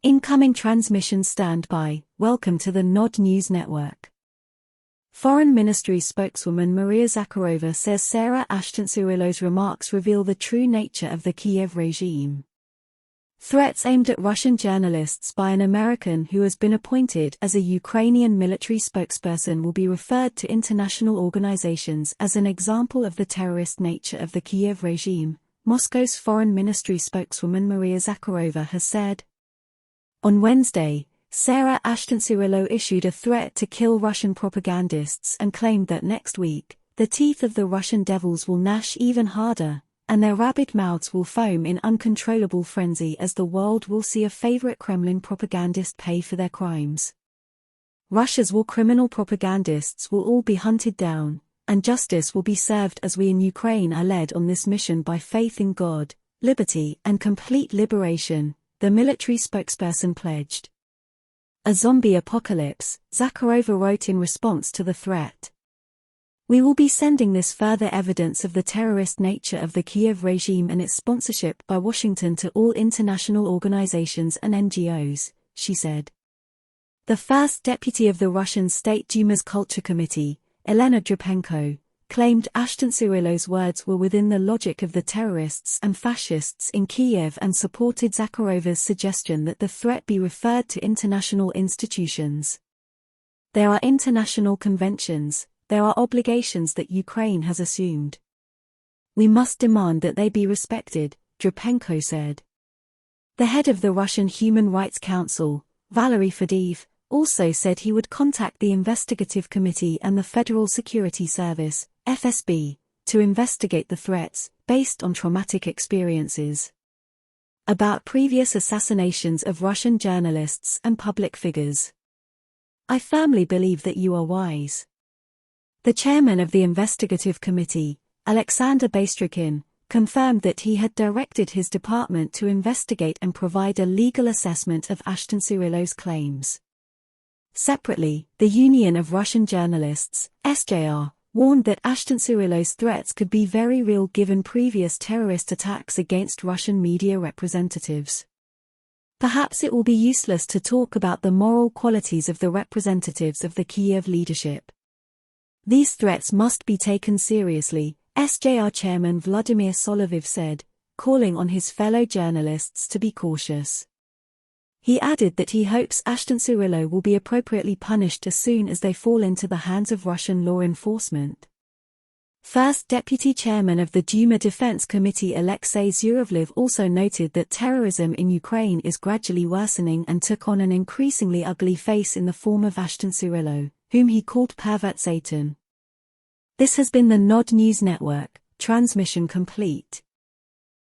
Incoming transmission standby. Welcome to the Nod News Network. Foreign Ministry spokeswoman Maria Zakharova says Sarah Ashton-Cyrillo's remarks reveal the true nature of the Kiev regime. Threats aimed at Russian journalists by an American who has been appointed as a Ukrainian military spokesperson will be referred to international organizations as an example of the terrorist nature of the Kiev regime, Moscow's Foreign Ministry spokeswoman Maria Zakharova has said. On Wednesday, Sarah Ashton-Cyrillo issued a threat to kill Russian propagandists and claimed that next week, the teeth of the Russian devils will gnash even harder, and their rabid mouths will foam in uncontrollable frenzy as the world will see a favorite Kremlin propagandist pay for their crimes. Russia's war criminal propagandists will all be hunted down, and justice will be served as we in Ukraine are led on this mission by faith in God, liberty and complete liberation, the military spokesperson pledged. A zombie apocalypse, Zakharova wrote in response to the threat. We will be sending this further evidence of the terrorist nature of the Kiev regime and its sponsorship by Washington to all international organizations and NGOs, she said. The first deputy of the Russian State Duma's Culture Committee, Elena Drapenko, claimed Ashton-Cyrillo's words were within the logic of the terrorists and fascists in Kiev and supported Zakharova's suggestion that the threat be referred to international institutions. There are international conventions, there are obligations that Ukraine has assumed. We must demand that they be respected, Drapenko said. The head of the Russian Human Rights Council, Valery Fediev, also said he would contact the Investigative Committee and the Federal Security Service, FSB, to investigate the threats, based on traumatic experiences. About previous assassinations of Russian journalists and public figures. I firmly believe that you are wise. The chairman of the Investigative Committee, Alexander Bastrykin, confirmed that he had directed his department to investigate and provide a legal assessment of Ashton-Cyrillo's claims. Separately, the Union of Russian Journalists, SJR, warned that Ashton-Cyrillo's threats could be very real given previous terrorist attacks against Russian media representatives. Perhaps it will be useless to talk about the moral qualities of the representatives of the Kiev leadership. These threats must be taken seriously, SJR chairman Vladimir Solovyov said, calling on his fellow journalists to be cautious. He added that he hopes Ashton-Cyrillo will be appropriately punished as soon as they fall into the hands of Russian law enforcement. First Deputy Chairman of the Duma Defense Committee Alexei Zurovlev also noted that terrorism in Ukraine is gradually worsening and took on an increasingly ugly face in the form of Ashton-Cyrillo, whom he called pervert Satan. This has been the Nod News Network, transmission complete.